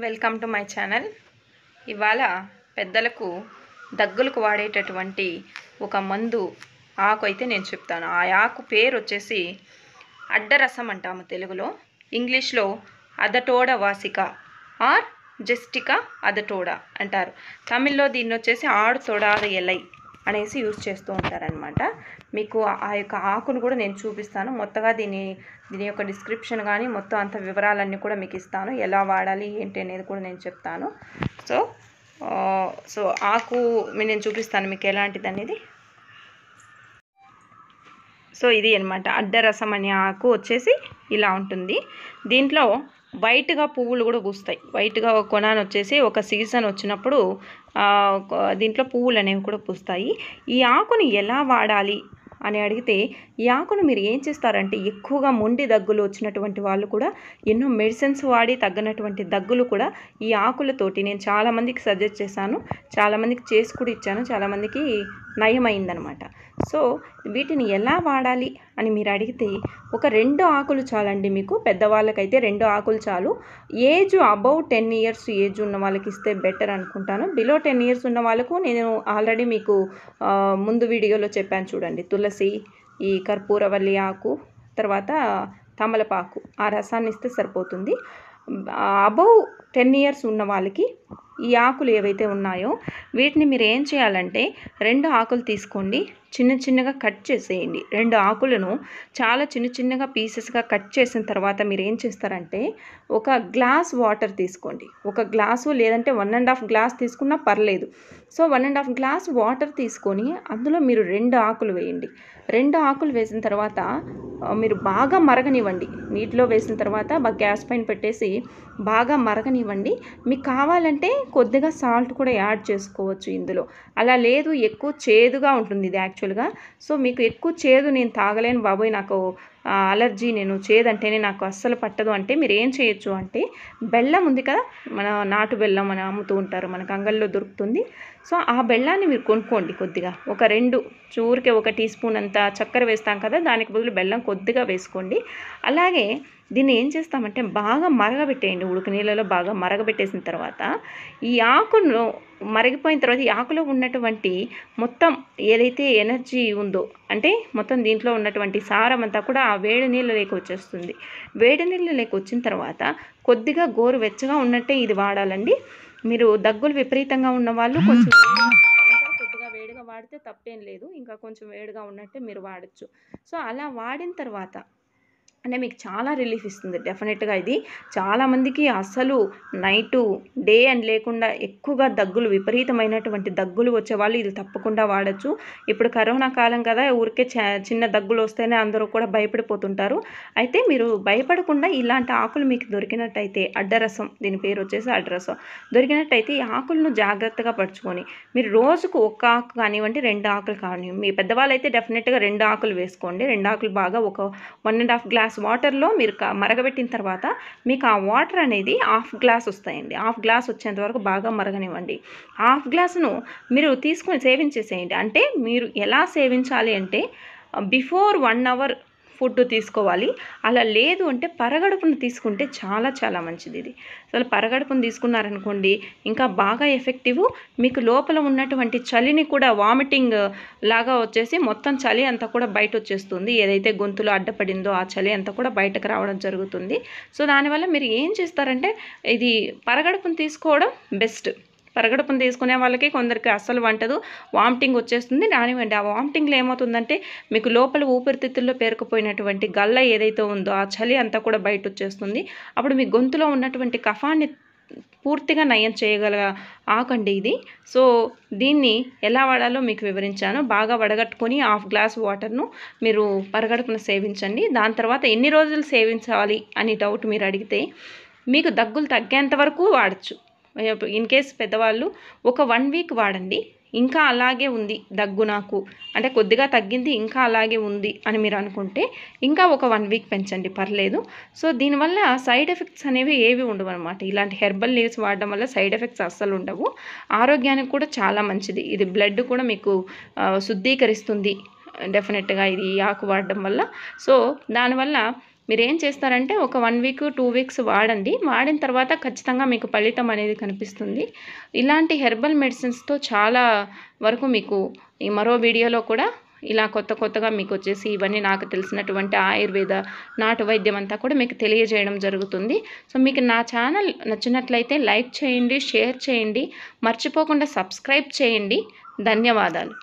Welcome to my channel. ఇవాళ పెద్దలకు దగ్గులకు వాడేటటువంటి ఒక మందు ఆకు అయితే నేను చెప్తాను. ఆ ఆకు పేరు వచ్చేసి అడ్డరసం అంటాము తెలుగులో, ఇంగ్లీష్లో అదటోడ వాసిక ఆర్ జస్టికా అదటోడా అంటారు. తమిళ్లో దీన్ని వచ్చేసి ఆడు తొడాద ఎలై అనేసి యూజ్ చేస్తూ ఉంటారనమాట. మీకు ఆ యొక్క ఆకును కూడా నేను చూపిస్తాను. మొత్తగా దీని యొక్క డిస్క్రిప్షన్ కానీ మొత్తం అంత వివరాలన్నీ కూడా మీకు ఇస్తాను. ఎలా వాడాలి ఏంటి అనేది కూడా నేను చెప్తాను. సో ఆకు నేను చూపిస్తాను మీకు ఎలాంటిది అనేది. సో ఇది అనమాట అడ్డరసం అనే ఆకు వచ్చేసి ఇలా ఉంటుంది. దీంట్లో వైట్గా పువ్వులు కూడా పూస్తాయి. వైట్గా ఒక కొనాను వచ్చేసి ఒక సీజన్ వచ్చినప్పుడు దీంట్లో పువ్వులు అనేవి కూడా పూస్తాయి. ఈ ఆకుని ఎలా వాడాలి అని అడిగితే, ఈ ఆకును మీరు ఏం చేస్తారంటే, ఎక్కువగా మొండి దగ్గులు వచ్చినటువంటి వాళ్ళు కూడా, ఎన్నో మెడిసిన్స్ వాడి తగ్గనటువంటి దగ్గులు కూడా ఈ ఆకులతోటి నేను చాలామందికి సజెస్ట్ చేశాను, చాలామందికి చేసి కూడా ఇచ్చాను, చాలామందికి నయమైందనమాట. సో వీటిని ఎలా వాడాలి అని మీరు అడిగితే, ఒక 2 ఆకులు చాలండి మీకు. పెద్దవాళ్ళకైతే 2 ఆకులు చాలు. ఏజ్ అబౌవ్ 10 ఇయర్స్ ఏజ్ ఉన్న వాళ్ళకి ఇస్తే బెటర్ అనుకుంటాను. బిలో 10 ఇయర్స్ ఉన్న వాళ్ళకు నేను ఆల్రెడీ మీకు ముందు వీడియోలో చెప్పాను చూడండి. తులసి, ఈ కర్పూరవల్లి ఆకు, తర్వాత తమలపాకు, ఆ రసాన్ని ఇస్తే సరిపోతుంది. అబౌవ్ 10 ఇయర్స్ ఉన్న వాళ్ళకి ఈ ఆకులు ఏవైతే ఉన్నాయో వీటిని మీరు ఏం చేయాలంటే, 2 ఆకులు తీసుకోండి, చిన్న చిన్నగా కట్ చేసేయండి. 2 ఆకులను చాలా చిన్న చిన్నగా పీసెస్గా కట్ చేసిన తర్వాత మీరు ఏం చేస్తారంటే, ఒక గ్లాస్ వాటర్ తీసుకోండి. ఒక గ్లాసు లేదంటే 1.5 గ్లాస్ తీసుకున్నా పర్లేదు. సో 1.5 గ్లాస్ వాటర్ తీసుకొని అందులో మీరు 2 ఆకులు వేయండి. 2 ఆకులు వేసిన తర్వాత మీరు బాగా మరగనివ్వండి. నీటిలో వేసిన తర్వాత గ్యాస్ పైన పెట్టేసి బాగా మరగనివ్వండి. మీకు కావాలంటే కొద్దిగా సాల్ట్ కూడా యాడ్ చేసుకోవచ్చు ఇందులో. అలా లేదు, ఎక్కువ చేదుగా ఉంటుంది ఇది యాక్చువల్గా. సో మీకు ఎక్కువ చేదు నేను తాగలేను బాబోయ్, నాకు అలర్జీ, నేను చేదంటేనే నాకు అస్సలు పట్టదు అంటే మీరు ఏం చేయొచ్చు అంటే, బెల్లం ఉంది కదా, మన నాటు బెల్లం అని అమ్ముతూ ఉంటారు, మనకు అంగల్లో దొరుకుతుంది. సో ఆ బెల్లాన్ని మీరు కొనుక్కోండి. కొద్దిగా ఒక 2 చూరికే 1 టీ స్పూన్ అంత చక్కెర వేస్తాం కదా, దానికి బదులు బెల్లం కొద్దిగా వేసుకోండి. అలాగే దీన్ని ఏం చేస్తామంటే బాగా మరగబెట్టేయండి. ఉడుకు నీళ్ళలో బాగా మరగబెట్టేసిన తర్వాత ఈ ఆకును మరిగిపోయిన తర్వాత ఈ ఆకులో ఉన్నటువంటి మొత్తం ఏదైతే ఎనర్జీ ఉందో, అంటే మొత్తం దీంట్లో ఉన్నటువంటి సారం అంతా కూడా ఆ వేడి నీళ్ళలోకి వచ్చేస్తుంది. వేడి నీళ్ళలోకి వచ్చిన తర్వాత కొద్దిగా గోరువెచ్చగా ఉన్నట్టే ఇది వాడాలండి. మీరు దగ్గులు విపరీతంగా ఉన్న వాళ్ళు కొంచెం ఇంకా కొద్దిగా వేడిగా వాడితే తప్పేం లేదు, ఇంకా కొంచెం వేడిగా ఉన్నట్టే మీరు వాడచ్చు. సో అలా వాడిన తర్వాత అంటే మీకు చాలా రిలీఫ్ ఇస్తుంది డెఫినెట్గా. ఇది చాలామందికి అసలు నైటు డే అని లేకుండా ఎక్కువగా దగ్గులు, విపరీతమైనటువంటి దగ్గులు వచ్చేవాళ్ళు ఇది తప్పకుండా వాడచ్చు. ఇప్పుడు కరోనా కాలం కదా, ఊరికే చిన్న దగ్గులు వస్తేనే అందరూ కూడా భయపడిపోతుంటారు. అయితే మీరు భయపడకుండా ఇలాంటి ఆకులు మీకు దొరికినట్టయితే, అడ్డరసం, దీని పేరు వచ్చేసి అడ్డరసం, దొరికినట్టయితే ఈ ఆకులను జాగ్రత్తగా పరుచుకొని మీరు రోజుకు 1 ఆకు కానివ్వండి, 2 ఆకులు కానివ్వండి, మీ పెద్దవాళ్ళు అయితే డెఫినెట్గా 2 ఆకులు వేసుకోండి. 2 ఆకులు బాగా ఒక 1.5 గ్లాస్ వాటర్లో మీరు మరగబెట్టిన తర్వాత మీకు ఆ వాటర్ అనేది 1/2 గ్లాస్ వస్తాయండి. 1/2 గ్లాస్ వచ్చేంత వరకు బాగా మరగనివ్వండి. 1/2 గ్లాసును మీరు తీసుకొని సేవించేసేయండి. అంటే మీరు ఎలా సేవించాలి అంటే, బిఫోర్ 1 అవర్ ఫుడ్ తీసుకోవాలి. అలా లేదు అంటే పరగడుపును తీసుకుంటే చాలా చాలా మంచిది ఇది. అసలు పరగడుపును తీసుకున్నారనుకోండి ఇంకా బాగా ఎఫెక్టివ్. మీకు లోపల ఉన్నటువంటి చలిని కూడా, వామిటింగ్ లాగా వచ్చేసి మొత్తం చలి అంతా కూడా బయట వచ్చేస్తుంది. ఏదైతే గొంతులో అడ్డపడిందో ఆ చలి అంతా కూడా బయటకు రావడం జరుగుతుంది. సో దానివల్ల మీరు ఏం చేస్తారంటే, ఇది పరగడుపును తీసుకోవడం బెస్ట్. పరగడుపును తీసుకునే వాళ్ళకి కొందరికి అస్సలు వంటదు, వామిటింగ్ వచ్చేస్తుంది. రానివ్వండి, ఆ వామిటింగ్లో ఏమవుతుందంటే మీకు లోపల ఊపిరితిత్తుల్లో పేరుకుపోయినటువంటి గల్ల ఏదైతే ఉందో ఆ చలి అంతా కూడా బయట వచ్చేస్తుంది. అప్పుడు మీ గొంతులో ఉన్నటువంటి కఫాన్ని పూర్తిగా నయం చేయగల ఆకండి ఇది. సో దీన్ని ఎలా వాడాలో మీకు వివరించాను. బాగా వడగట్టుకొని 1/2 గ్లాస్ వాటర్ను మీరు పరగడుపున సేవించండి. దాని తర్వాత ఎన్ని రోజులు సేవించాలి అని డౌట్ మీరు అడిగితే, మీకు దగ్గులు తగ్గేంత వరకు వాడచ్చు. ఇన్ కేస్ పెద్దవాళ్ళు ఒక 1 వీక్ వాడండి. ఇంకా అలాగే ఉంది దగ్గు నాకు అంటే, కొద్దిగా తగ్గింది ఇంకా అలాగే ఉంది అని మీరు అనుకుంటే ఇంకా ఒక 1 వీక్ పెంచండి, పర్లేదు. సో దీనివల్ల సైడ్ ఎఫెక్ట్స్ అనేవి ఏవి ఉండవు అనమాట. ఇలాంటి హెర్బల్ లీవ్స్ వాడడం వల్ల సైడ్ ఎఫెక్ట్స్ అస్సలు ఉండవు. ఆరోగ్యానికి కూడా చాలా మంచిది. ఇది బ్లడ్ కూడా మీకు శుద్ధీకరిస్తుంది డెఫినెట్గా, ఇది ఆకు వాడడం వల్ల. సో దానివల్ల మీరేం చేస్తారంటే ఒక 1 వీక్ 2 వీక్స్ వాడండి. వాడిన తర్వాత ఖచ్చితంగా మీకు ఫలితం అనేది కనిపిస్తుంది. ఇలాంటి హెర్బల్ మెడిసిన్స్తో చాలా వరకు మీకు ఈ మరో వీడియోలో కూడా ఇలా కొత్తగా మీకు వచ్చేసి ఇవన్నీ నాకు తెలిసినటువంటి ఆయుర్వేద నాటు వైద్యం అంతా కూడా మీకు తెలియజేయడం జరుగుతుంది. సో మీకు నా ఛానల్ నచ్చినట్లయితే లైక్ చేయండి, షేర్ చేయండి, మర్చిపోకుండా సబ్స్క్రైబ్ చేయండి. ధన్యవాదాలు.